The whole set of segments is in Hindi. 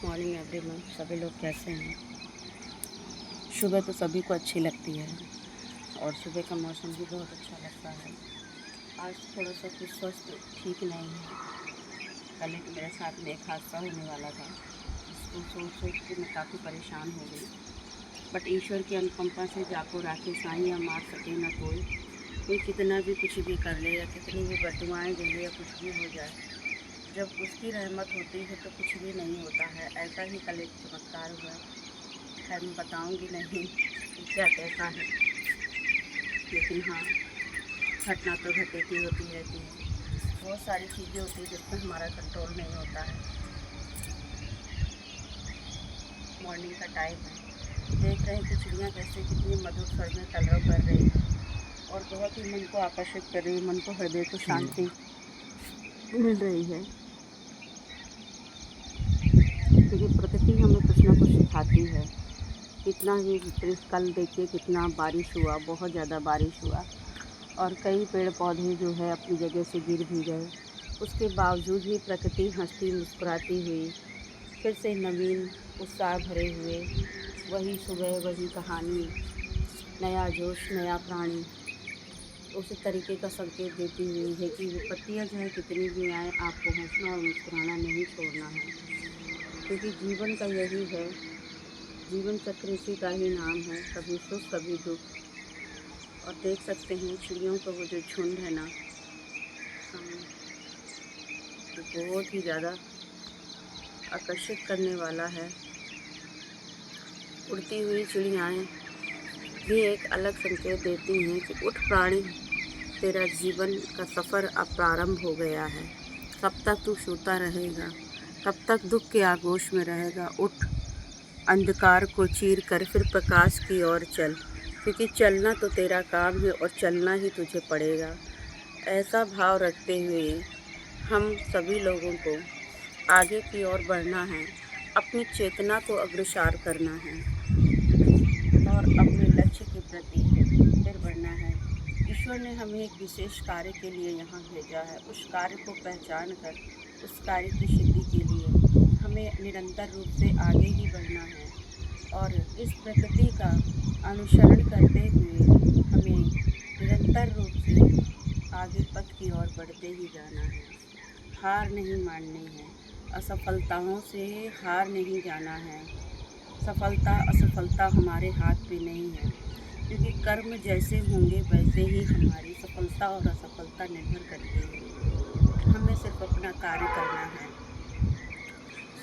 Morning everyone. सभी लोग कैसे हैं? सुबह तो सभी को अच्छी लगती है और सुबह का मौसम भी बहुत अच्छा लगता है। आज थोड़ा सा कुछ स्वास्थ्य ठीक नहीं है। कल एक मेरे साथ में एक हादसा होने वाला था, इसको सोच सोच के मैं काफ़ी परेशान हो गई। बट ईश्वर की अनुकंपा से जाको राखे साइयाँ मार सके ना कोई कितना भी कुछ भी कर ले या कितनी भी बददुआएं दे ले या कुछ भी हो जाए, जब उसकी रहमत होती है तो कुछ भी नहीं होता है। ऐसा ही कल एक चमत्कार हुआ। खैर मैं बताऊंगी नहीं कि क्या कैसा है, लेकिन हाँ, घटना तो घटित ही होती रहती है। बहुत सारी चीज़ें होती हैं जिसमें हमारा कंट्रोल नहीं होता है। मॉर्निंग का टाइम है, देख रहे हैं कि चिड़ियाँ कैसे कितनी मधुर स्वर में कलरव कर रही है और बहुत ही मन को आकर्षित कर रही है, मन को, हृदय को शांति मिल रही है। क्योंकि प्रकृति हमें कुछ ना कुछ सिखाती है। कितना भी कल देखिए कितना बारिश हुआ, बहुत ज़्यादा बारिश हुआ और कई पेड़ पौधे जो है अपनी जगह से गिर भी गए। उसके बावजूद भी प्रकृति हंसती मुस्कुराती हुई फिर से नवीन उत्साह भरे हुए, वही सुबह वही कहानी, नया जोश नया प्राणी, उसी तरीके का संकेत देती हुई है कि विपत्तियाँ जो है कितनी भी आए, आपको हंसना और मुस्कुराना नहीं छोड़ना है। क्योंकि जीवन का यही है, जीवन चक्र इसी का ही नाम है, कभी सुख कभी दुख। और देख सकते हैं चिड़ियों का वो जो झुंड है ना सामने, वो बहुत ही ज़्यादा आकर्षित करने वाला है। उड़ती हुई चिड़ियाएँ भी एक अलग संकेत देती हैं कि उठ प्राणी, तेरा जीवन का सफ़र अब प्रारंभ हो गया है। कब तक तू सोता रहेगा, कब तक दुख के आगोश में रहेगा? उठ, अंधकार को चीर कर फिर प्रकाश की ओर चल, क्योंकि चलना तो तेरा काम है और चलना ही तुझे पड़ेगा। ऐसा भाव रखते हुए हम सभी लोगों को आगे की ओर बढ़ना है, अपनी चेतना को अग्रसर करना है और अपने लक्ष्य के प्रति फिर बढ़ना है। ईश्वर ने हमें एक विशेष कार्य के लिए यहाँ भेजा है। उस कार्य को पहचान कर उस कार्य की सिद्धि के लिए हमें निरंतर रूप से आगे ही बढ़ना है और इस प्रकृति का अनुसरण करते हुए हमें निरंतर रूप से आगे पथ की ओर बढ़ते ही जाना है। हार नहीं माननी है, असफलताओं से हार नहीं जाना है। सफलता असफलता हमारे हाथ पे नहीं है, क्योंकि कर्म जैसे होंगे वैसे ही हमारी सफलता और असफलता निर्भर करती है। हमें सिर्फ अपना कार्य करना है,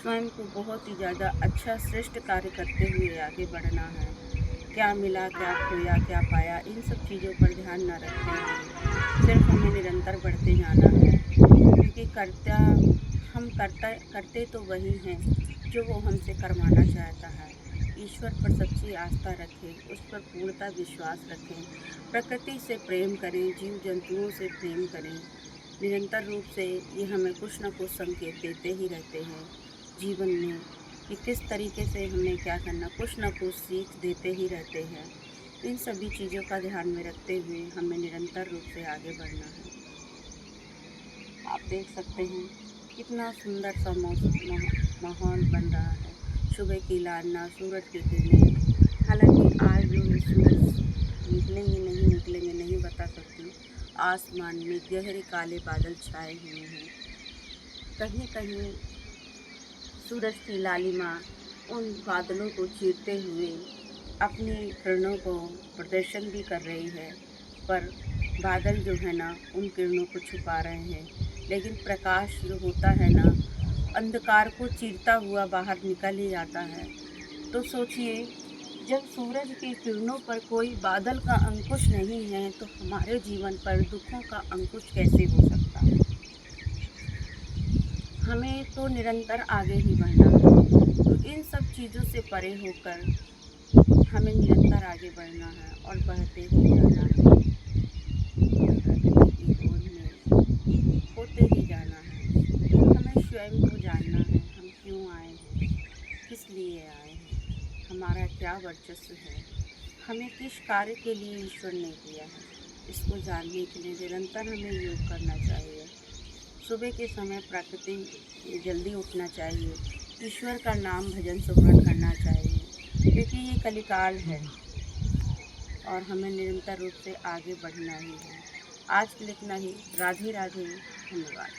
स्वयं को बहुत ही ज़्यादा अच्छा श्रेष्ठ कार्य करते हुए आगे बढ़ना है। क्या मिला, क्या खोया, क्या पाया, इन सब चीज़ों पर ध्यान न रखते हुए सिर्फ हमें निरंतर बढ़ते जाना है। क्योंकि हम करते तो वही हैं जो वो हमसे करवाना चाहता है। ईश्वर पर सच्ची आस्था रखें, उस पर पूर्णतः विश्वास रखें, प्रकृति से प्रेम करें, जीव जंतुओं से प्रेम करें। निरंतर रूप से ये हमें कुछ न कुछ संकेत देते ही रहते हैं जीवन में कि किस तरीके से हमें क्या करना, कुछ न कुछ सीख देते ही रहते हैं। इन सभी चीज़ों का ध्यान में रखते हुए हमें निरंतर रूप से आगे बढ़ना है। आप देख सकते हैं कितना सुंदर सा माहौल बन रहा है। सुबह की लालना, सूरज की किरणें। हालांकि आज जो है सूरज निकलेंगे नहीं निकलेंगे नहीं बता सकती। आसमान में गहरे काले बादल छाए हुए हैं। कहीं कहीं सूरज की लालिमा उन बादलों को चीरते हुए अपनी किरणों को प्रदर्शन भी कर रही है, पर बादल जो है ना उन किरणों को छुपा रहे हैं। लेकिन प्रकाश जो होता है ना, अंधकार को चीरता हुआ बाहर निकल ही आता है। तो सोचिए, जब सूरज की किरणों पर कोई बादल का अंकुश नहीं है तो हमारे जीवन पर दुखों का अंकुश कैसे हो सकता है? हमें तो निरंतर आगे ही बढ़ना है। तो इन सब चीज़ों से परे होकर हमें निरंतर आगे बढ़ना है और बढ़ते ही जाना है। प्रकृति की गोद में होते ही जाना है। हमें स्वयं को जानना है, हम क्यों आए हैं, किस लिए आए हैं, हमारा क्या वर्चस्व है, हमें किस कार्य के लिए ईश्वर ने किया है। इसको जानने के लिए निरंतर हमें योग करना चाहिए। सुबह के समय प्रकृति जल्दी उठना चाहिए, ईश्वर का नाम भजन सुमरन करना चाहिए, क्योंकि ये कलिकाल है और हमें निरंतर रूप से आगे बढ़ना ही है। आज के लिए इतना ही। राधे राधे। धन्यवाद।